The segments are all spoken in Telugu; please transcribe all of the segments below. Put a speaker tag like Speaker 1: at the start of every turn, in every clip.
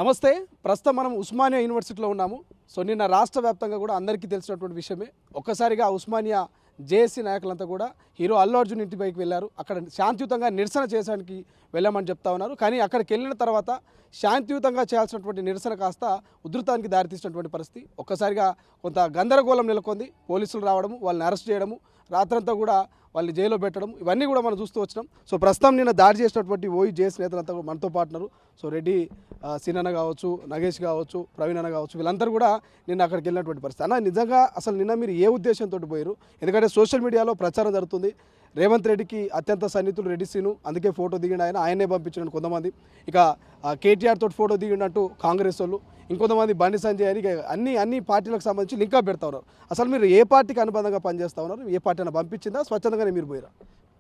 Speaker 1: నమస్తే. ప్రస్తుతం మనం ఉస్మానియా యూనివర్సిటీలో ఉన్నాము. సో నిన్న రాష్ట్ర వ్యాప్తంగా కూడా అందరికీ తెలిసినటువంటి విషయమే. ఒక్కసారిగా ఉస్మానియా జేఏసీ నాయకులంతా కూడా హీరో అల్లు అర్జున్ ఇంటి పైకి వెళ్ళారు. అక్కడ శాంతియుతంగా నిరసన చేయడానికి వెళ్ళామని చెప్తా ఉన్నారు. కానీ అక్కడికి వెళ్ళిన తర్వాత శాంతియుతంగా చేయాల్సినటువంటి నిరసన కాస్త ఉధృతానికి దారితీసినటువంటి పరిస్థితి. ఒక్కసారిగా కొంత గందరగోళం నెలకొంది. పోలీసులు రావడము, వాళ్ళని అరెస్ట్ చేయడము, రాత్రంతా కూడా వాళ్ళని జైల్లో పెట్టడం, ఇవన్నీ కూడా మనం చూస్తూ వచ్చినాం. సో ప్రస్తుతం నిన్న దాడి చేసినటువంటి ఓయి జేఎస్ నేతలంతా మనతో పాటున్నారు. సో రెడ్డి సీనన్న కావచ్చు, నగేష్ కావచ్చు, ప్రవీణ్ అన్న కావచ్చు, వీళ్ళందరూ కూడా నిన్న అక్కడికి వెళ్ళినటువంటి పరిస్థితి. అన్న, నిజంగా అసలు నిన్న మీరు ఏ ఉద్దేశంతో పోయారు? ఎందుకంటే సోషల్ మీడియాలో ప్రచారం జరుగుతుంది, రేవంత్ రెడ్డికి అత్యంత సన్నిహితులు రెడ్డి సీను, అందుకే ఫోటో దిగిండు ఆయనే పంపించిన కొంతమంది, ఇక కేటీఆర్ తోటి ఫోటో దిగిండంటూ కాంగ్రెస్ వాళ్ళు, ఇంకొంతమంది బండి సంజయ్ అని అన్ని పార్టీలకు సంబంధించి లింకప్ పెడతా ఉన్నారు. అసలు మీరు ఏ పార్టీకి అనుబంధంగా పనిచేస్తూ ఉన్నారు? ఏ పార్టీ అయినా పంపించిందా? స్వచ్ఛందంగానే మీరు పోయారా?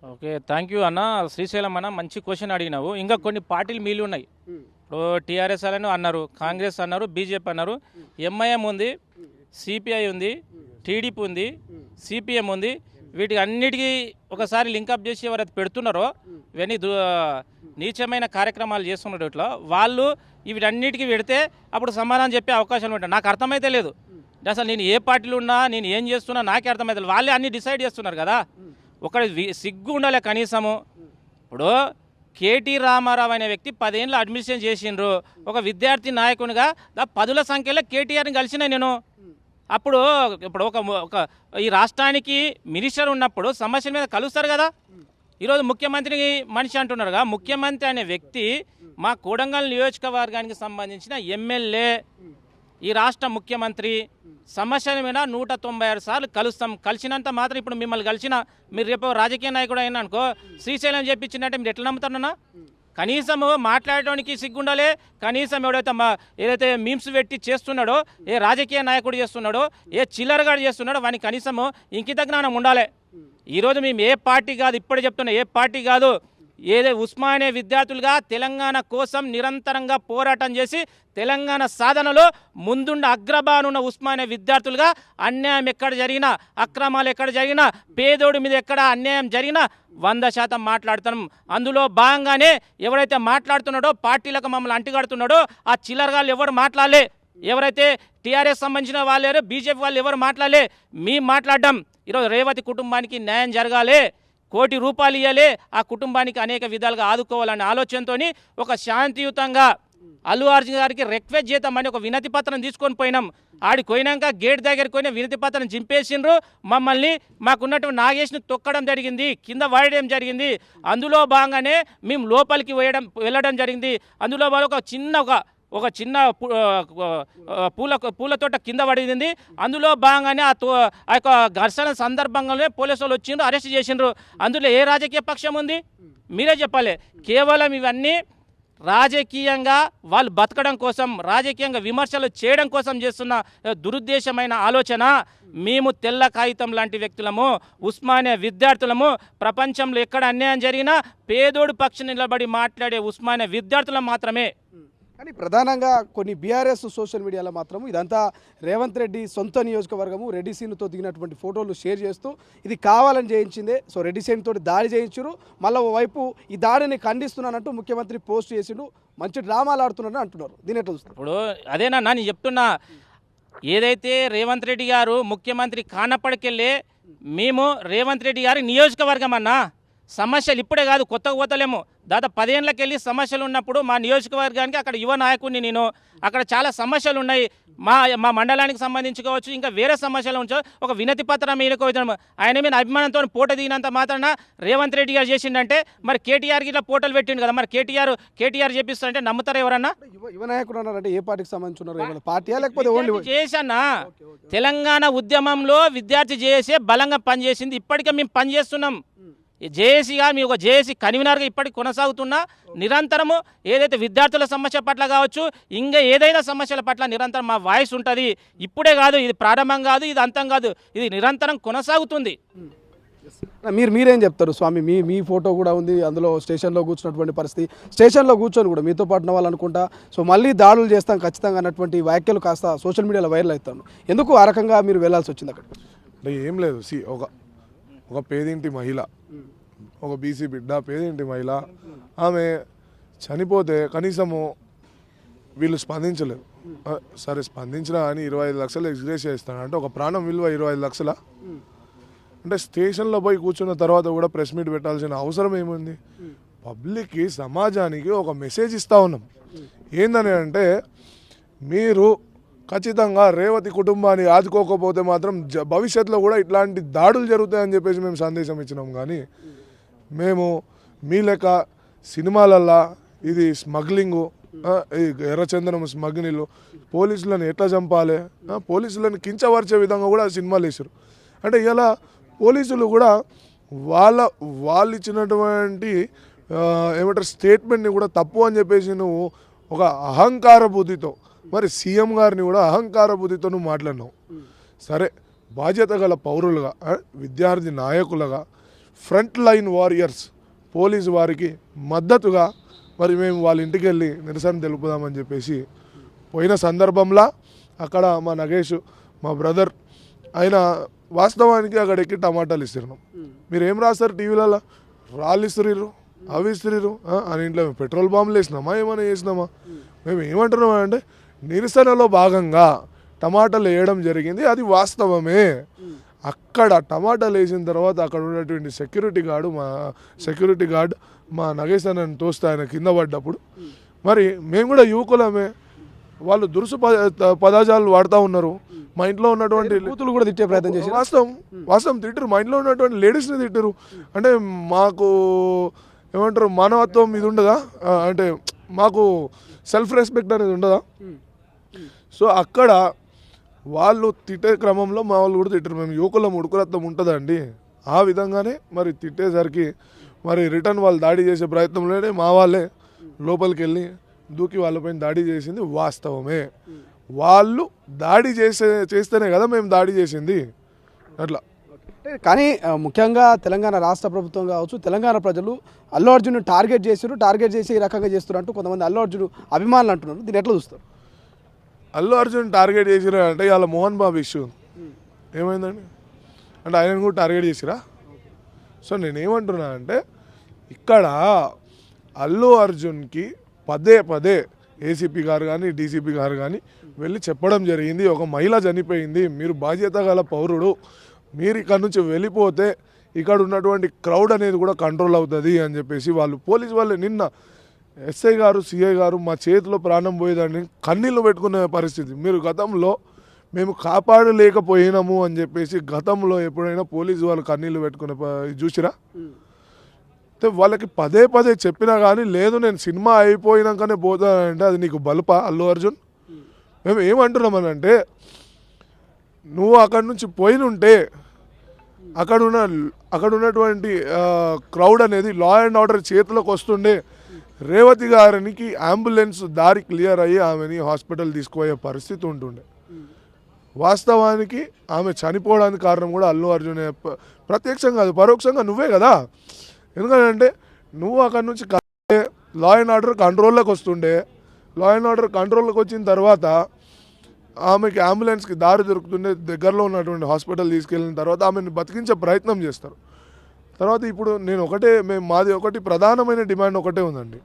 Speaker 2: ఓకే, థ్యాంక్ యూ అన్న. శ్రీశైలం అన్న మంచి క్వశ్చన్ అడిగినావు. ఇంకా కొన్ని పార్టీలు మిగిలి ఉన్నాయి. ఇప్పుడు టీఆర్ఎస్ అని అన్నారు, కాంగ్రెస్ అన్నారు, బీజేపీ అన్నారు, ఎంఐఎం ఉంది, సిపిఐ ఉంది, టీడీపీ ఉంది, సిపిఎం ఉంది. వీటికి అన్నిటికీ ఒకసారి లింకప్ చేసి ఎవరైతే పెడుతున్నారో ఇవన్నీ నీచమైన కార్యక్రమాలు చేస్తున్నారు. ఇట్లా వాళ్ళు వీటన్నిటికీ పెడితే అప్పుడు సమాధానం చెప్పే అవకాశాలు ఉంటాయి. నాకు అర్థమైతే లేదు అసలు నేను ఏ పార్టీలో ఉన్నా, నేను ఏం చేస్తున్నా నాకే అర్థమైతే లేదు. వాళ్ళే అన్ని డిసైడ్ చేస్తున్నారు కదా. ఒకటి సిగ్గు ఉండాలి కనీసము. ఇప్పుడు కేటీ రామారావు అనే వ్యక్తి 10 ఏళ్ళు అడ్మినిస్ట్రేషన్ చేసిండ్రు. ఒక విద్యార్థి నాయకునిగా 10ల సంఖ్యలో కేటీఆర్ని కలిసిన నేను. అప్పుడు ఒక ఈ రాష్ట్రానికి మినిస్టర్ ఉన్నప్పుడు సమస్యల మీద కలుస్తారు కదా. ఈరోజు ముఖ్యమంత్రి మనిషి అంటున్నారుగా. ముఖ్యమంత్రి అనే వ్యక్తి మా కొడంగల్ నియోజకవర్గానికి సంబంధించిన ఎమ్మెల్యే, ఈ రాష్ట్ర ముఖ్యమంత్రి. సమస్యల మీద 196 సార్లు కలుస్తాం. కలిసినంత మాత్రం ఇప్పుడు మిమ్మల్ని కలిసిన మీరు రేపు రాజకీయ నాయకుడు అయినా అనుకో, శ్రీశైలం చెప్పించినట్టే మీరు ఎట్లా నమ్ముతారన్నా? కనీసం మాట్లాడడానికి సిగ్గుండాలి. కనీసం ఏదైతే మీమ్స్ పెట్టి చేస్తున్నాడో, ఏ రాజకీయ నాయకుడు చేస్తున్నాడో, ఏ చిల్లరగాడు చేస్తున్నాడో వానికి కనీసము ఇంకిత జ్ఞానం ఉండాలి. ఈరోజు మేము ఏ పార్టీ కాదు, ఇప్పుడే చెప్తున్నా, ఏ పార్టీ కాదు, ఏదో ఉస్మానియా విద్యార్థులుగా తెలంగాణ కోసం నిరంతరంగా పోరాటం చేసి తెలంగాణ సాధనలో ముందుండ అగ్రభానున్న ఉస్మానియా విద్యార్థులుగా అన్యాయం ఎక్కడ జరిగినా, అక్రమాలు ఎక్కడ జరిగినా, పేదోడి మీద ఎక్కడ అన్యాయం జరిగినా 100% మాట్లాడుతున్నాం. అందులో భాగంగానే ఎవరైతే మాట్లాడుతున్నాడో, పార్టీలకు మమ్మల్ని అంటిగడుతున్నాడో ఆ చిల్లరగాళ్ళు ఎవరు మాట్లాడలే. ఎవరైతే టీఆర్ఎస్ సంబంధించిన వాళ్ళు, బీజేపీ వాళ్ళు ఎవరు మాట్లాడలే. మేము మాట్లాడడం. ఈరోజు రేవతి కుటుంబానికి న్యాయం జరగాలి, ₹1 కోటి ఇవ్వాలి, ఆ కుటుంబానికి అనేక విధాలుగా ఆదుకోవాలనే ఆలోచనతో ఒక శాంతియుతంగా అల్లు అర్జున్ గారికి రిక్వెస్ట్ చేద్దామని ఒక వినతి పత్రం తీసుకొని పోయినాం. ఆడికి పోయినాక గేట్ దగ్గరికి పోయిన వినతి పత్రం చింపేసిండ్రు. మమ్మల్ని మాకున్నటువంటి నాగేష్ని తొక్కడం జరిగింది, కింద వాడడం జరిగింది. అందులో భాగంగానే మేము లోపలికి వెళ్ళడం జరిగింది. అందులో వాళ్ళు ఒక చిన్న పూల తోట కింద పడింది. అందులో భాగంగానే ఆ యొక్క ఘర్షణ సందర్భంగానే పోలీసు వాళ్ళు వచ్చిండ్రు, అరెస్ట్ చేసిండ్రు. అందులో ఏ రాజకీయ పక్షం ఉంది? మీరే చెప్పాలి. కేవలం ఇవన్నీ రాజకీయంగా వాళ్ళు బతకడం కోసం, రాజకీయంగా విమర్శలు చేయడం కోసం చేస్తున్న దురుద్దేశమైన ఆలోచన. మేము తెల్ల కాగితం లాంటి వ్యక్తులము, ఉస్మానియా విద్యార్థులము. ప్రపంచంలో ఎక్కడ అన్యాయం జరిగినా పేదోడు పక్షి నిలబడి మాట్లాడే ఉస్మానియా విద్యార్థులం మాత్రమే.
Speaker 1: కానీ ప్రధానంగా కొన్ని బీఆర్ఎస్ సోషల్ మీడియాలో మాత్రం ఇదంతా రేవంత్ రెడ్డి సొంత నియోజకవర్గము, రెడ్డి సీన్తో దిగినటువంటి ఫోటోలు షేర్ చేస్తూ ఇది కావాలని చేయించిందే. సో రెడ్డి సీన్ తోటి దాడి చేయించారు. మళ్ళీ ఓవైపు ఈ దాడిని ఖండిస్తున్నానంటూ ముఖ్యమంత్రి పోస్ట్ చేసిండు. మంచి డ్రామాలు ఆడుతున్నారని అంటున్నారు. దీని ఎట్లా చూస్తారు?
Speaker 2: ఇప్పుడు అదేనా నేను చెప్తున్నా, ఏదైతే రేవంత్ రెడ్డి గారు ముఖ్యమంత్రి కానప్పటికెళ్ళే మేము రేవంత్ రెడ్డి గారి నియోజకవర్గం అన్నా, సమస్యలు ఇప్పుడే కాదు, కొత్తగా పోతలేము. దాదాపు 10 ఏళ్ళకెళ్ళి సమస్యలు ఉన్నప్పుడు మా నియోజకవర్గానికి అక్కడ యువ నాయకుడిని నేను. అక్కడ చాలా సమస్యలు ఉన్నాయి. మా మండలానికి సంబంధించుకోవచ్చు, ఇంకా వేరే సమస్యలు ఉంచు. ఒక వినతి పత్రం మీదకు ఆయన మీద అభిమానంతో పోట దిగినంత మాత్రాన రేవంత్ రెడ్డి గారు చేసిండంటే మరి కేటీఆర్కి ఇట్లా పోటలు పెట్టిండు కదా. మరి కేటీఆర్ చేపిస్తారంటే నమ్ముతారా ఎవరన్నా?
Speaker 1: యువ నాయకుడు అన్నారంటే ఏ పార్టీకి సంబంధించున్నారు? పార్టీ లేకపోతే
Speaker 2: చేసన్నా తెలంగాణ ఉద్యమంలో విద్యార్థి చేసే బలంగా పనిచేసింది. ఇప్పటికే మేము పనిచేస్తున్నాం. జేఏసీగా మీ ఒక జేఏసీ కన్వీనర్గా ఇప్పటికి కొనసాగుతున్నా. నిరంతరము ఏదైతే విద్యార్థుల సమస్య పట్ల కావచ్చు, ఇంకా ఏదైనా సమస్యల పట్ల నిరంతరం మా వాయిస్ ఉంటుంది. ఇప్పుడే కాదు, ఇది ప్రారంభం కాదు, ఇది అంతం కాదు, ఇది నిరంతరం కొనసాగుతుంది.
Speaker 1: మీరేం చెప్తారు స్వామి? మీ ఫోటో కూడా ఉంది అందులో, స్టేషన్లో కూర్చున్నటువంటి పరిస్థితి. స్టేషన్లో కూర్చొని కూడా మీతో పాటు వాళ్ళు అనుకుంటా సో మళ్ళీ దాడులు చేస్తాం ఖచ్చితంగా అన్నటువంటి వ్యాఖ్యలు కాస్త సోషల్ మీడియాలో వైరల్ అవుతాను. ఎందుకు ఆ రకంగా మీరు వెళ్ళాల్సి వచ్చింది అక్కడ?
Speaker 3: అంటే ఏం లేదు, ఒక పేదింటి మహిళ, ఒక బీసీ బిడ్డ, పేదింటి మహిళ, ఆమె చనిపోతే కనీసము వీళ్ళు స్పందించలేదు. సరే స్పందించినా కానీ 25 లక్షలు ఎక్స్గ్రేషియా ఇస్తాను అంటే ఒక ప్రాణం విలువ 25 లక్షల అంటే స్టేషన్లో పోయి కూర్చున్న తర్వాత కూడా ప్రెస్ మీట్ పెట్టాల్సిన అవసరం ఏముంది? పబ్లిక్కి సమాజానికి ఒక మెసేజ్ ఇస్తూ ఉన్నాం. ఏందని అంటే మీరు ఖచ్చితంగా రేవతి కుటుంబాన్ని ఆదుకోకపోతే మాత్రం భవిష్యత్తులో కూడా ఇట్లాంటి దాడులు జరుగుతాయని చెప్పేసి మేము సందేశం ఇచ్చినాం. కానీ మేము మీ లెక్క సినిమాలల్లా ఇది స్మగ్లింగు, ఎర్రచందనం స్మగ్లింగ్లు, పోలీసులను ఎట్లా చంపాలి, పోలీసులను కించపరిచే విధంగా కూడా సినిమాలు వేసారు. అంటే ఇలా పోలీసులు కూడా వాళ్ళు ఇచ్చినటువంటి ఏమంటారు స్టేట్మెంట్ని కూడా తప్పు అని చెప్పేసి నువ్వు ఒక అహంకార బుద్ధితో మరి సీఎం గారిని కూడా అహంకార బుద్ధితో నువ్వు మాట్లాడినావు. సరే బాధ్యత గల పౌరులుగా విద్యార్థి నాయకులుగా ఫ్రంట్ లైన్ వారియర్స్ పోలీసు వారికి మద్దతుగా మరి మేము వాళ్ళ ఇంటికి వెళ్ళి నిరసన తెలుపుదామని చెప్పేసి పోయిన సందర్భంలో అక్కడ మా నగేష్ మా బ్రదర్ ఆయన వాస్తవానికి అక్కడ ఎక్కి టమాటాలు ఇస్తున్నాం. మీరు ఏం రాస్తారు టీవీలలో? రాళ్ళు ఇస్తున్నారు, అవి ఇస్తున్నారు అని. ఇంట్లో మేము పెట్రోల్ బాంబులు వేసినామా ఏమైనా వేసినామా? మేము ఏమంటున్నామా అంటే నిరసనలో భాగంగా టమాటాలు వేయడం జరిగింది, అది వాస్తవమే. అక్కడ టమాటాలు వేసిన తర్వాత అక్కడ ఉన్నటువంటి సెక్యూరిటీ గార్డ్ మా నగేష్ అన్నని తోస్తే ఆయన కింద పడ్డప్పుడు మరి మేము కూడా యువకులమే, వాళ్ళు దురుసు పదాజాలు వాడుతూ ఉన్నారు. మా ఇంట్లో ఉన్నటువంటి
Speaker 1: కూతులు కూడా తిట్టే ప్రయత్నం చేసి
Speaker 3: వాస్తవం తిట్టరు. మా ఇంట్లో ఉన్నటువంటి లేడీస్ని తిట్టరు. అంటే మాకు ఏమంటారు మానవత్వం ఇది ఉండదా? అంటే మాకు సెల్ఫ్ రెస్పెక్ట్ అనేది ఉండదా? సో అక్కడ వాళ్ళు తిట్టే క్రమంలో మా వాళ్ళు కూడా తిట్టరు. మేము యువకులం ఉడుకురత్వం ఉంటుందండి. ఆ విధంగానే మరి తిట్టేసరికి మరి రిటర్న్ వాళ్ళు దాడి చేసే ప్రయత్నంలోనే మా వాళ్ళే లోపలికి వెళ్ళి దూకి వాళ్ళపైన దాడి చేసింది వాస్తవమే. వాళ్ళు దాడి చేస్తేనే కదా మేము దాడి చేసింది అట్లా.
Speaker 1: కానీ ముఖ్యంగా తెలంగాణ రాష్ట్ర ప్రభుత్వం కావచ్చు, తెలంగాణ ప్రజలు అల్లు అర్జున్ టార్గెట్ చేసి ఈ రకంగా చేస్తున్నారు అంటూ కొంతమంది అల్లు అర్జున్ అభిమానులు అంటున్నారు. దీన్ని ఎట్లా చూస్తారు?
Speaker 3: అల్లు అర్జున్ టార్గెట్ చేసిరా అంటే ఇవాళ మోహన్ బాబు ఇష్యూ ఏమైందండి అంటే ఆయనను కూడా టార్గెట్ చేసిరా? సో నేనేమంటున్నా అంటే ఇక్కడ అల్లు అర్జున్కి పదే ఏసీపీ గారు కానీ డీసీపీ గారు కానీ వెళ్ళి చెప్పడం జరిగింది, ఒక మహిళ చనిపోయింది, మీరు బాధ్యత గల పౌరుడు, మీరు ఇక్కడ నుంచి వెళ్ళిపోతే ఇక్కడ ఉన్నటువంటి క్రౌడ్ అనేది కూడా కంట్రోల్ అవుతుంది అని చెప్పేసి వాళ్ళు పోలీసు వాళ్ళు నిన్న ఎస్ఐ గారు సిఐ గారు మా చేతిలో ప్రాణం పోయేదాన్ని కన్నీళ్ళు పెట్టుకునే పరిస్థితి. మీరు గతంలో మేము కాపాడలేకపోయినాము అని చెప్పేసి గతంలో ఎప్పుడైనా పోలీసు వాళ్ళు కన్నీళ్ళు పెట్టుకునే చూసిరా? వాళ్ళకి పదే చెప్పినా కానీ లేదు నేను సినిమా అయిపోయినాకనే పోతానంటే అది నీకు బలుపా అల్లు అర్జున్? మేము ఏమంటున్నామనంటే నువ్వు అక్కడి నుంచి పోయినుంటే అక్కడ ఉన్నటువంటి క్రౌడ్ అనేది లా అండ్ ఆర్డర్ చేతిలోకి వస్తుండే, రేవతి గారికి అంబులెన్స్ దారి క్లియర్ అయ్యి ఆమెని హాస్పిటల్ తీసుకుపోయే పరిస్థితి ఉంటుండే. వాస్తవానికి ఆమె చనిపోవడానికి కారణం కూడా అల్లు అర్జునే, ప్రత్యక్షంగా కాదు పరోక్షంగా నువ్వే కదా. ఎందుకంటే నువ్వు అక్కడ నుంచి లా అండ్ ఆర్డర్ కంట్రోల్లోకి వస్తుండే, లా అండ్ ఆర్డర్ కంట్రోల్లోకి వచ్చిన తర్వాత ఆమెకి అంబులెన్స్కి దారి దొరుకుతుండే, దగ్గరలో ఉన్నటువంటి హాస్పిటల్ తీసుకెళ్ళిన తర్వాత ఆమెను బతికించే ప్రయత్నం చేస్తారు. తర్వాత ఇప్పుడు మాది ఒకటి ప్రధానమైన డిమాండ్ ఒకటే ఉందండి,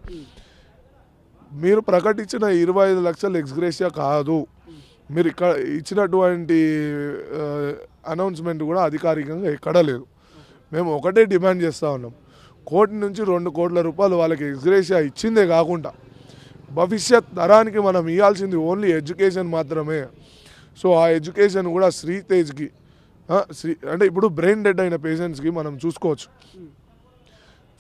Speaker 3: మీరు ప్రకటించిన 25 లక్షల ఎక్స్గ్రేషియా కాదు, మీరు ఇక్కడ ఇచ్చినటువంటి అనౌన్స్మెంట్ కూడా అధికారికంగా ఎక్కడా లేదు. మేము ఒకటే డిమాండ్ చేస్తూ ఉన్నాం, 1 కోటి నుంచి 2 కోట్ల రూపాయలు వాళ్ళకి ఎక్స్గ్రేషియా ఇచ్చిందే కాకుండా భవిష్యత్ తరానికి మనం ఇవ్వాల్సింది ఓన్లీ ఎడ్యుకేషన్ మాత్రమే. సో ఆ ఎడ్యుకేషన్ కూడా శ్రీతేజ్కి అంటే ఇప్పుడు బ్రెయిన్ డెడ్ అయిన పేషెంట్స్కి మనం చూసుకోవచ్చు,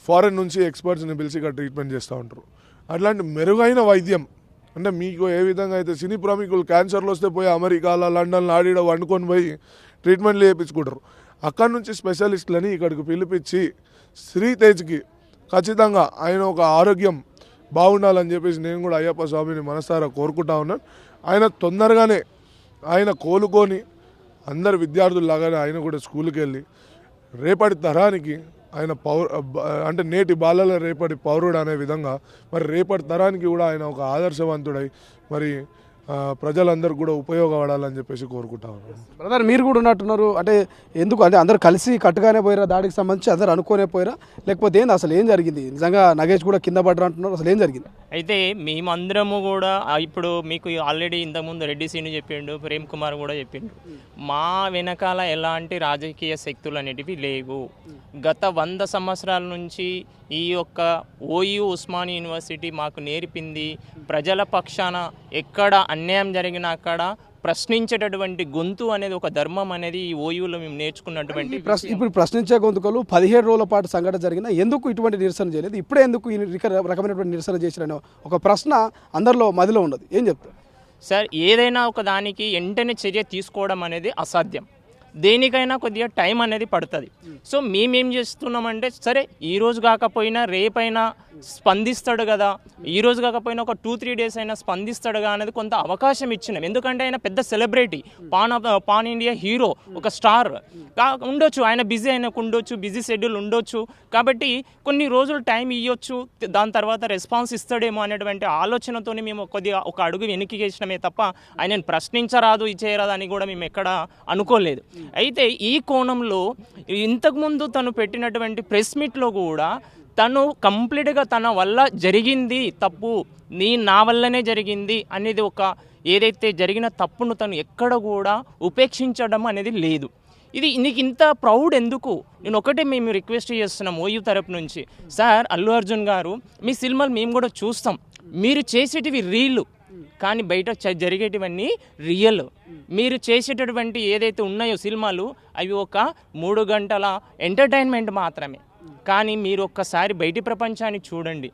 Speaker 3: ఫారెన్ నుంచి ఎక్స్పర్ట్స్ని పిలిచి ఇక్కడ ట్రీట్మెంట్ చేస్తూ ఉంటారు. అట్లాంటి మెరుగైన వైద్యం అంటే మీకు ఏ విధంగా అయితే సినీ ప్రముఖులు క్యాన్సర్లు వస్తే పోయి అమెరికాలో లండన్లో ఆడిడ వండుకొని పోయి ట్రీట్మెంట్లు చేయించుకుంటారు, అక్కడ నుంచి స్పెషలిస్టులని ఇక్కడికి పిలిపించి శ్రీతేజ్కి ఖచ్చితంగా ఆయన ఒక ఆరోగ్యం బాగుండాలని చెప్పేసి నేను కూడా అయ్యప్ప స్వామిని మనసారా కోరుకుంటా ఉన్నాను. ఆయన తొందరగానే ఆయన కోలుకొని అందరు విద్యార్థుల్లాగానే ఆయన కూడా స్కూల్కి వెళ్ళి రేపటి తరానికి ఆయన అంటే నేటి బాలల రేపటి పౌరుడు అనే విధంగా మరి రేపటి తరానికి కూడా ఆయన ఒక ఆదర్శవంతుడై మరి ప్రజలందరూ కూడా ఉపయోగపడాలని చెప్పేసి కోరుకుంటా ఉన్నాను.
Speaker 1: బ్రదర్ మీరు కూడా ఉన్నట్టున్నారు, అంటే ఎందుకు అంటే అందరు కలిసి కట్టుగానే పోయిరా దాడికి సంబంధించి, అందరు అనుకోనే పోయిరా, లేకపోతే ఏంది అసలు ఏం జరిగింది? నిజంగా నగేష్ కూడా కింద పడ్డారు అంటున్నారు, అసలు ఏం జరిగింది?
Speaker 4: అయితే మేమందరము కూడా ఇప్పుడు మీకు ఆల్రెడీ ఇంతకుముందు రెడ్డి సీను చెప్పిండు, ప్రేమ్ కుమార్ కూడా చెప్పిండు, మా వెనకాల ఎలాంటి రాజకీయ శక్తులు అనేటివి లేవు. గత 100 సంవత్సరాల నుంచి ఈ యొక్క ఓయూ ఉస్మానియా యూనివర్సిటీ మాకు నేర్పింది, ప్రజల పక్షాన ఎక్కడ అన్యాయం జరిగినా అక్కడ ప్రశ్నించేటటువంటి గొంతు అనేది ఒక ధర్మం అనేది ఈ ఓయూలో మేము నేర్చుకున్నటువంటి
Speaker 1: ఇప్పుడు ప్రశ్నించే గొంతుకలు 17 రోజుల పాటు సంఘటన జరిగిన ఎందుకు ఇటువంటి నిరసన చేయలేదు, ఇప్పుడే ఎందుకు ఈ రకమైనటువంటి నిరసన చేసిరనే ఒక ప్రశ్న అందరిలో మదిలో ఉన్నది, ఏం చెప్తారు?
Speaker 4: సార్, ఏదైనా ఒక దానికి వెంటనే చర్య తీసుకోవడం అనేది అసాధ్యం. దేనికైనా కొద్దిగా టైం అనేది పడుతుంది. సో మేమేం చేస్తున్నామంటే, సరే ఈరోజు కాకపోయినా రేపైనా స్పందిస్తాడు కదా, ఈరోజు కాకపోయినా ఒక 2-3 డేస్ అయినా స్పందిస్తాడు కదా అనేది కొంత అవకాశం ఇచ్చినాం. ఎందుకంటే ఆయన పెద్ద సెలబ్రిటీ, పాన్ ఇండియా హీరో, ఒక స్టార్ ఉండొచ్చు, ఆయన బిజీ ఆయనకు ఉండొచ్చు, బిజీ షెడ్యూల్ ఉండొచ్చు. కాబట్టి కొన్ని రోజులు టైం ఇవ్వచ్చు, దాని తర్వాత రెస్పాన్స్ ఇస్తాడేమో అనేటువంటి ఆలోచనతో మేము కొద్దిగా ఒక అడుగు వెనక్కి వేసినామే తప్ప ఆయనను ప్రశ్నించరాదు, ఇచ్చేయరాదు అని కూడా మేము ఎక్కడ అనుకోలేదు. అయితే ఈ కోణంలో ఇంతకుముందు తను పెట్టినటువంటి ప్రెస్ మీట్లో కూడా తను కంప్లీట్గా తన వల్ల జరిగింది తప్పు, నా వల్లనే జరిగింది అనేది ఒక ఏదైతే జరిగిన తప్పును తను ఎక్కడ కూడా ఉపేక్షించడం అనేది లేదు. ఇది నీకు ఇంత ప్రౌడ్ ఎందుకు? నేను ఒకటే మేము రిక్వెస్ట్ చేస్తున్నాం ఓయూ తరపు నుంచి, సార్ అల్లు అర్జున్ గారు మీ సినిమాలు మేము కూడా చూస్తాం, మీరు చేసేటివి రీళ్ళు కానీ బయట జరిగేటివన్నీ రియల్. మీరు చేసేటటువంటి ఏదైతే ఉన్నాయో సినిమాలు అవి ఒక 3 గంటల ఎంటర్టైన్మెంట్ మాత్రమే. కానీ మీరు ఒక్కసారి బయటి ప్రపంచాన్ని చూడండి,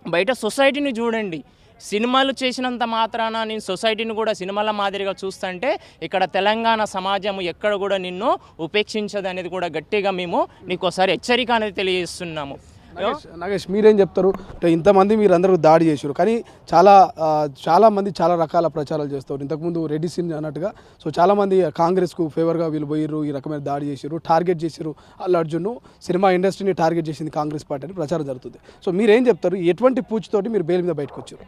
Speaker 4: బయట సొసైటీని చూడండి. సినిమాలు చేసినంత మాత్రాన నేను సొసైటీని కూడా సినిమాల మాదిరిగా చూస్తుంటే ఇక్కడ తెలంగాణ సమాజం ఎక్కడ కూడా నిన్ను ఉపేక్షించదు అనేది కూడా గట్టిగా మేము నీకు ఒకసారి హెచ్చరిక అనేది తెలియజేస్తున్నాము.
Speaker 1: నాగేష్ మీరేం చెప్తారు? అంటే ఇంతమంది మీరు అందరూ దాడి చేశారు, కానీ చాలామంది చాలా రకాల ప్రచారాలు చేస్తారు. ఇంతకుముందు రెడ్డి సీన్ అన్నట్టుగా సో చాలామంది కాంగ్రెస్కు ఫేవర్గా వీళ్ళు పోయిర్రు, ఈ రకమైన దాడి చేశారు, టార్గెట్ చేశారు అల్లు అర్జున్ను, సినిమా ఇండస్ట్రీని టార్గెట్ చేసింది కాంగ్రెస్ పార్టీ అని ప్రచారం జరుగుతుంది. సో మీరేం చెప్తారు? ఎటువంటి పూచితోటి మీరు బెయిల్ మీద బయటకు వచ్చారు?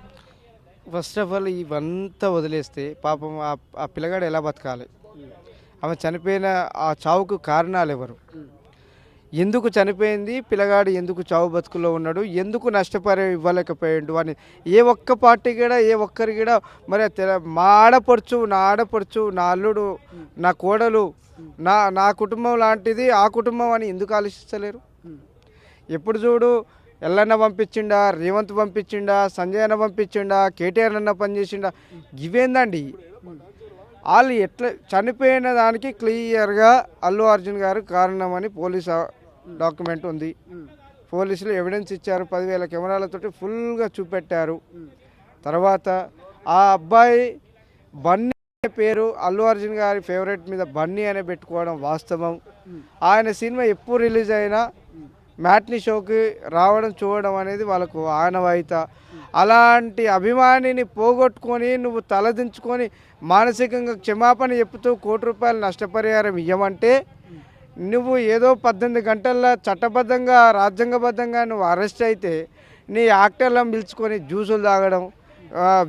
Speaker 5: ఫస్ట్ ఆఫ్ ఆల్ ఇవంతా వదిలేస్తే పాపం ఆ పిల్లగాడు ఎలా బతకాలి? ఆమె చనిపోయిన ఆ చావుకు కారణాలు ఎవరు? ఎందుకు చనిపోయింది పిల్లగాడు? ఎందుకు చావు బతుకులో ఉన్నాడు? ఎందుకు నష్టపరిహారం ఇవ్వలేకపోయాడు అని ఏ ఒక్క పార్టీ కూడా ఏ ఒక్కరి కూడా మరి మా ఆడపడుచు, నా ఆడపడుచు, నా అల్లుడు, నా కోడలు, నా కుటుంబం లాంటిది ఆ కుటుంబం అని ఎందుకు ఆలోచిస్తలేరు? ఎప్పుడు చూడు ఎల్లన్న పంపించిండా, రేవంత్ పంపించిండా, సంజయ్ అన్న పంపించిండా, కేటీఆర్ అన్న పనిచేసిండా, ఇవేందండి? వాళ్ళు ఎట్లా చనిపోయిన దానికి క్లియర్గా అల్లు అర్జున్ గారు కారణమని పోలీస్ డాక్యుమెంట్ ఉంది. పోలీసులు ఎవిడెన్స్ ఇచ్చారు, 10,000 కెమెరాలతోటి ఫుల్గా చూపెట్టారు. తర్వాత ఆ అబ్బాయి బన్నీ అనే పేరు అల్లు అర్జున్ గారి ఫేవరెట్ మీద బన్నీ అనే పెట్టుకోవడం వాస్తవం. ఆయన సినిమా ఎప్పుడు రిలీజ్ అయినా మ్యాట్నీ షోకి రావడం చూడడం అనేది వాళ్ళకు ఆనవాయిత. అలాంటి అభిమానిని పోగొట్టుకొని నువ్వు తలదించుకొని మానసికంగా క్షమాపణ చెప్తూ ₹1 నష్టపరిహారం ఇవ్వమంటే నువ్వు ఏదో 18 గంటల్లో చట్టబద్ధంగా రాజ్యాంగబద్ధంగా నువ్వు అరెస్ట్ అయితే నీ యాక్టర్లను పిలుచుకొని జ్యూసులు తాగడం,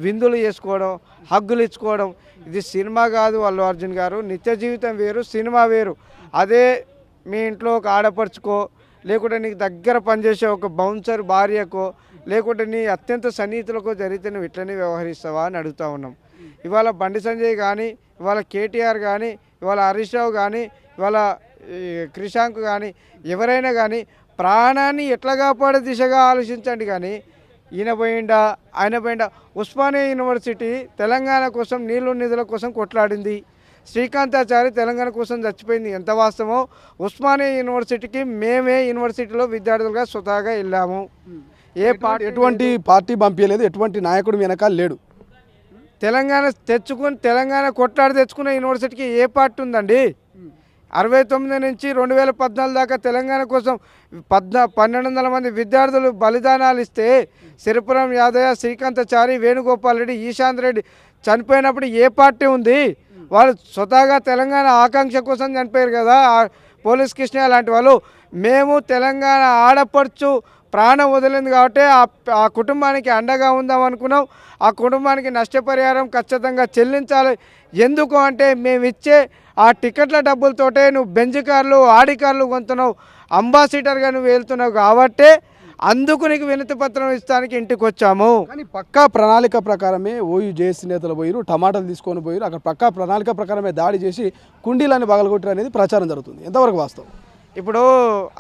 Speaker 5: విందులు చేసుకోవడం, హగ్గులు ఇచ్చుకోవడం, ఇది సినిమా కాదు అల్లు అర్జున్ గారు. నిత్య జీవితం వేరు, సినిమా వేరు. అదే మీ ఇంట్లో ఒక ఆడపడుచుకో, లేకుంటే నీకు దగ్గర పనిచేసే ఒక బౌన్సర్ భార్యకో, లేకుంటే నీ అత్యంత సన్నిహితులకో జరిగితే నువ్వు ఇట్లనే వ్యవహరిస్తావా అని అడుగుతూ ఉన్నాం. ఇవాళ బండి సంజయ్ కానీ, ఇవాళ కేటీఆర్ కానీ, ఇవాళ హరీష్ రావు కానీ, ఇవాళ క్రిషాంక్ కానీ, ఎవరైనా కానీ ప్రాణాన్ని ఎట్లా కాపాడే దిశగా ఆలోచించండి. కానీ ఈయన పోయిండా, ఆయన పోయిండా? ఉస్మానియా యూనివర్సిటీ తెలంగాణ కోసం, నీళ్లు నిధుల కోసం కొట్లాడింది. శ్రీకాంతాచారి తెలంగాణ కోసం చచ్చిపోయింది ఎంత వాస్తవమో, ఉస్మానియా యూనివర్సిటీకి మేమే యూనివర్సిటీలో విద్యార్థులుగా స్వతహాగా వెళ్ళాము.
Speaker 1: ఎటువంటి పార్టీ పంపించలేదు, ఎటువంటి నాయకుడు వెనకాల లేడు.
Speaker 5: తెలంగాణ కొట్లాడి తెచ్చుకున్న యూనివర్సిటీకి ఏ పార్టీ ఉందండి? 69 నుంచి 2014 దాకా తెలంగాణ కోసం 1,200 మంది విద్యార్థులు బలిదానాలు ఇస్తే సిరిపురం యాదయ్య, శ్రీకాంతాచారి, వేణుగోపాల్ రెడ్డి, ఈశాంత్ రెడ్డి చనిపోయినప్పుడు ఏ పార్టీ ఉంది? వాళ్ళు స్వతహాగా తెలంగాణ ఆకాంక్ష కోసం చనిపోయారు కదా. పోలీస్ కృష్ణ లాంటి వాళ్ళు. మేము తెలంగాణ ఆడపడుచు ప్రాణం వదిలింది కాబట్టి ఆ కుటుంబానికి అండగా ఉందాం అనుకున్నాం. ఆ కుటుంబానికి నష్టపరిహారం ఖచ్చితంగా చెల్లించాలి. ఎందుకు అంటే మేము ఇచ్చే ఆ టికెట్ల డబ్బులతోటే నువ్వు బెంజ్ కార్లు ఆడి కార్లు కొంటున్నావు, అంబాసిడర్గా నువ్వు వెళ్తున్నావు కాబట్టి అందుకు నీకు వినతి పత్రం ఇస్తానికి ఇంటికి వచ్చాము.
Speaker 1: కానీ పక్కా ప్రణాళిక ప్రకారమే ఓయూ జేఏసీ నేతలు పోయిరు, టమాటాలు తీసుకొని పోయిరు, అక్కడ పక్కా ప్రణాళిక ప్రకారమే దాడి చేసి కుండీలని పగలగొట్టారు అనేది ప్రచారం జరుగుతుంది. ఎంతవరకు వాస్తవం?
Speaker 5: ఇప్పుడు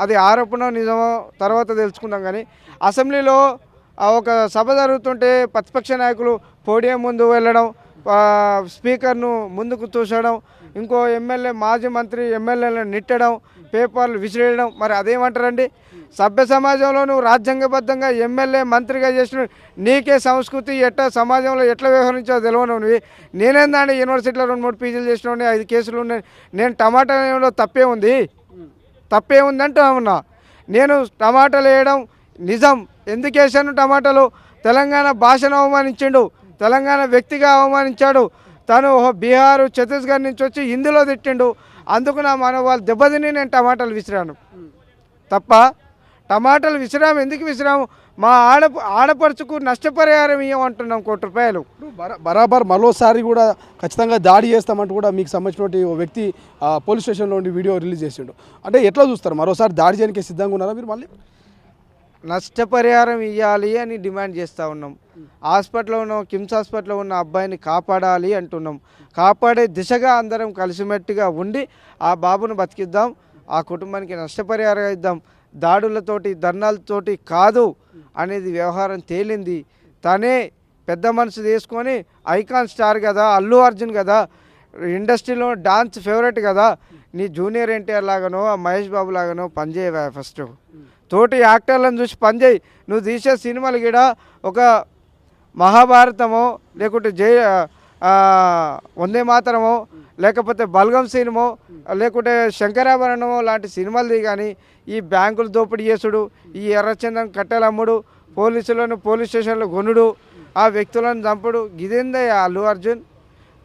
Speaker 5: అది ఆరోపణ నిజమో తర్వాత తెలుసుకుందాం. కానీ అసెంబ్లీలో ఒక సభ జరుగుతుంటే ప్రతిపక్ష నాయకులు పోడియం ముందు వెళ్ళడం, స్పీకర్ను ముందుకు తోసడం, ఇంకో ఎమ్మెల్యే మాజీ మంత్రి ఎమ్మెల్యేలను నెట్టడం, పేపర్లు విసిరేయడం, మరి అదేమంటారండి? సభ్య సమాజంలో నువ్వు రాజ్యాంగబద్ధంగా ఎమ్మెల్యే మంత్రిగా చేసిన నీకే సంస్కృతి ఎట్లా సమాజంలో ఎట్లా వ్యవహరించాలో తెలియను. నువ్వు నేనేందండి యూనివర్సిటీలో 2-3 పీజీలు చేసిన 5 కేసులు ఉన్నాయి, నేను టమాటాలో తప్పే ఉందంటూ ఉన్నా. నేను టమాటాలు వేయడం నిజం. ఎందుకు వేసాను టమాటాలు? తెలంగాణ భాషను అవమానించిండు, తెలంగాణ వ్యక్తిగా అవమానించాడు. తను బీహారు ఛత్తీస్గఢ్ నుంచి వచ్చి హిందీలో తిట్టిండు. అందుకు నా మనవాళ్ళు దెబ్బతిని నేను టమాటాలు విసిరాను తప్ప టమాటాలు విసిరాము. ఎందుకు విసిరాము? మా ఆడపడుచుకు నష్టపరిహారం ఇవ్వమంటున్నాం ₹1
Speaker 1: బరాబర్ మరోసారి కూడా ఖచ్చితంగా దాడి చేస్తామంటూ కూడా మీకు సంబంధించినటువంటి ఓ వ్యక్తి పోలీస్ స్టేషన్లో ఉండి వీడియో రిలీజ్ చేసిండు. అంటే ఎట్లా చూస్తారు? మరోసారి దాడి చేయడానికి సిద్ధంగా ఉన్నారా మీరు? మళ్ళీ
Speaker 5: నష్టపరిహారం ఇవ్వాలి అని డిమాండ్ చేస్తూ ఉన్నాం. హాస్పిటల్లో ఉన్న కిమ్స్ హాస్పిటల్లో ఉన్న అబ్బాయిని కాపాడాలి అంటున్నాం. కాపాడే దిశగా అందరం కలిసిమెట్టుగా ఉండి ఆ బాబును బతికిద్దాం, ఆ కుటుంబానికి నష్టపరిహారం ఇద్దాం. దాడులతోటి ధర్నాలతోటి కాదు అనేది వ్యవహారం తేలింది. తనే పెద్ద మనసు తీసుకొని ఐకాన్ స్టార్ కదా, అల్లు అర్జున్ కదా, ఇండస్ట్రీలో డాన్స్ ఫేవరెట్ కదా, నీ జూనియర్ ఎన్టీఆర్ లాగానో మహేష్ బాబు లాగానో పనిచేయ. ఫస్ట్ తోటి యాక్టర్లను చూసి పనిచేయి. నువ్వు తీసే సినిమాలు కూడా ఒక మహాభారతమో లేకుంటే వందే మాతరమో లేకపోతే బల్గం సినిమో లేకుంటే శంకరాభరణమో లాంటి సినిమాలు కానీ ఈ బ్యాంకులు దోపిడీ చేసుడు, ఈ ఎర్రచందనం కట్టెలమ్ముడు, పోలీసులను పోలీస్ స్టేషన్లో కొనుడు, ఆ వ్యక్తులను చంపుడు, ఇదేందయ్యా అల్లు అర్జున్?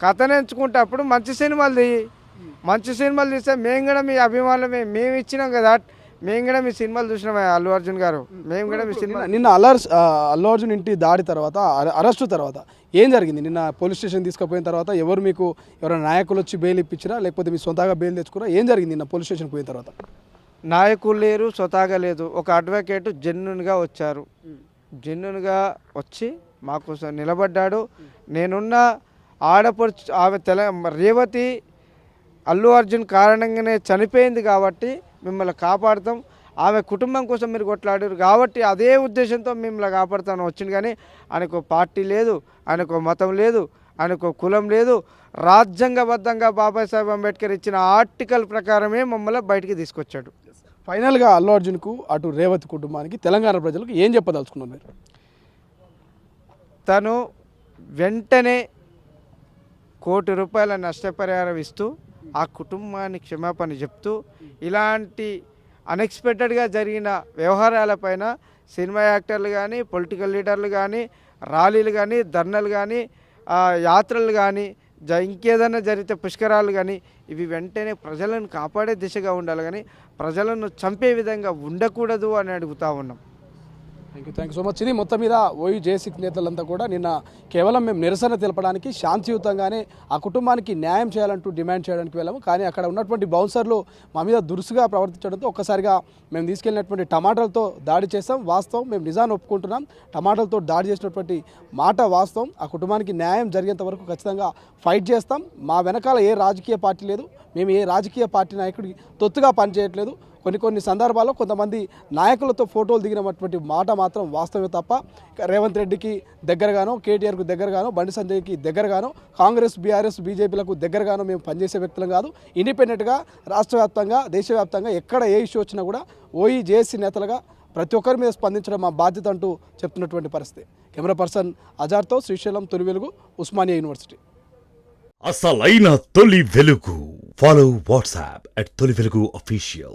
Speaker 5: కథను ఎంచుకుంటే అప్పుడు మంచి సినిమాలు తీస్తే మేము కూడా మీ అభిమానులమే, మేము ఇచ్చినాం కదా, మేము కూడా మీ సినిమాలు చూసినాం అల్లు అర్జున్ గారు, మేము కూడా మీ సినిమా.
Speaker 1: నిన్న అల్లు అర్జున్ ఇంటి దాడి తర్వాత అరెస్టు తర్వాత ఏం జరిగింది? నిన్న పోలీస్ స్టేషన్ తీసుకుపోయిన తర్వాత ఎవరైనా నాయకులు వచ్చి బెయిల్ ఇప్పించారా లేకపోతే మీ సొంతగా బెయిల్ తెచ్చుకురా? ఏం జరిగింది నిన్న పోలీస్ స్టేషన్ పోయిన తర్వాత?
Speaker 5: నాయకులు లేరు, స్వతహాగా లేదు. ఒక అడ్వకేట్ జెన్యున్గా వచ్చారు, జెన్యున్గా వచ్చి మాకోసం నిలబడ్డాడు. నేనున్న ఆడపడుచు ఆమె రేవతి అల్లు అర్జున్ కారణంగానే చనిపోయింది కాబట్టి మిమ్మల్ని కాపాడుతాం, ఆమె కుటుంబం కోసం మీరు కొట్లాడారు కాబట్టి అదే ఉద్దేశంతో మిమ్మల్ని కాపాడుతాను వచ్చింది. కానీ ఆయనకు పార్టీ లేదు, ఆయనకు మతం లేదు, ఆయనకు కులం లేదు. రాజ్యాంగబద్ధంగా బాబాసాహెబ్ అంబేద్కర్ ఇచ్చిన ఆర్టికల్ ప్రకారమే మమ్మల్ని బయటికి తీసుకొచ్చాడు.
Speaker 1: ఫైనల్గా అల్లు అర్జున్కు అటు రేవతి కుటుంబానికి తెలంగాణ ప్రజలకు ఏం చెప్పదలుచుకున్నారు మీరు?
Speaker 5: తను వెంటనే ₹1 నష్టపరిహారం ఇస్తూ ఆ కుటుంబానికి క్షమాపణ చెప్తూ ఇలాంటి అన్ఎక్స్పెక్టెడ్గా జరిగిన వ్యవహారాలపైన సినిమా యాక్టర్లు కానీ, పొలిటికల్ లీడర్లు కానీ, ర్యాలీలు కానీ, ధర్నాలు కానీ, యాత్రలు కానీ, ఇంకేదైనా జరిగితే పుష్కరాలు కానీ ఇవి వెంటనే ప్రజలను కాపాడే దిశగా ఉండాలి కానీ ప్రజలను చంపే విధంగా ఉండకూడదు అని అడుగుతూ ఉన్నాం.
Speaker 1: Thank you so much. ఇది మొత్తం మీద ఓయూ జేఏసీ నేతలంతా కూడా నిన్న కేవలం మేము నిరసన తెలపడానికి శాంతియుతంగానే ఆ కుటుంబానికి న్యాయం చేయాలంటూ డిమాండ్ చేయడానికి వెళ్ళాము. కానీ అక్కడ ఉన్నటువంటి బౌన్సర్లు మా మీద దురుసుగా ప్రవర్తించడంతో ఒక్కసారిగా మేము తీసుకెళ్ళినటువంటి టమాటాలతో దాడి చేస్తాం. వాస్తవం, మేము నిజాన్ని ఒప్పుకుంటున్నాం. టమాటాలతో దాడి చేసినటువంటి మాట వాస్తవం. ఆ కుటుంబానికి న్యాయం జరిగేంత వరకు ఖచ్చితంగా ఫైట్ చేస్తాం. మా వెనకాల ఏ రాజకీయ పార్టీ లేదు, మేము ఏ రాజకీయ పార్టీ నాయకుడికి తొత్తుగా పనిచేయట్లేదు. కొన్ని సందర్భాల్లో కొంతమంది నాయకులతో ఫోటోలు దిగినటువంటి మాట మాత్రం వాస్తవమే తప్ప రేవంత్ రెడ్డికి దగ్గరగానో, కేటీఆర్కు దగ్గరగానో, బండి సంజయ్కి దగ్గరగానో, కాంగ్రెస్, బీఆర్ఎస్, బీజేపీలకు దగ్గరగానో మేము పనిచేసే వ్యక్తులం కాదు. ఇండిపెండెంట్గా రాష్ట్ర వ్యాప్తంగా, దేశవ్యాప్తంగా ఎక్కడ ఏ ఇష్యూ వచ్చినా కూడా ఓయూ జేఏసీ నేతలుగా ప్రతి ఒక్కరి మీద స్పందించడం మా బాధ్యత అంటూ చెప్తున్నటువంటి పరిస్థితి. కెమెరా పర్సన్ అజార్తో శ్రీశైలం, తొలి వెలుగు, ఉస్మానియా యూనివర్సిటీ.
Speaker 6: అసలైన తొలి వెలుగు. ఫాలో వాట్సాప్ @తొలి వెలుగు official.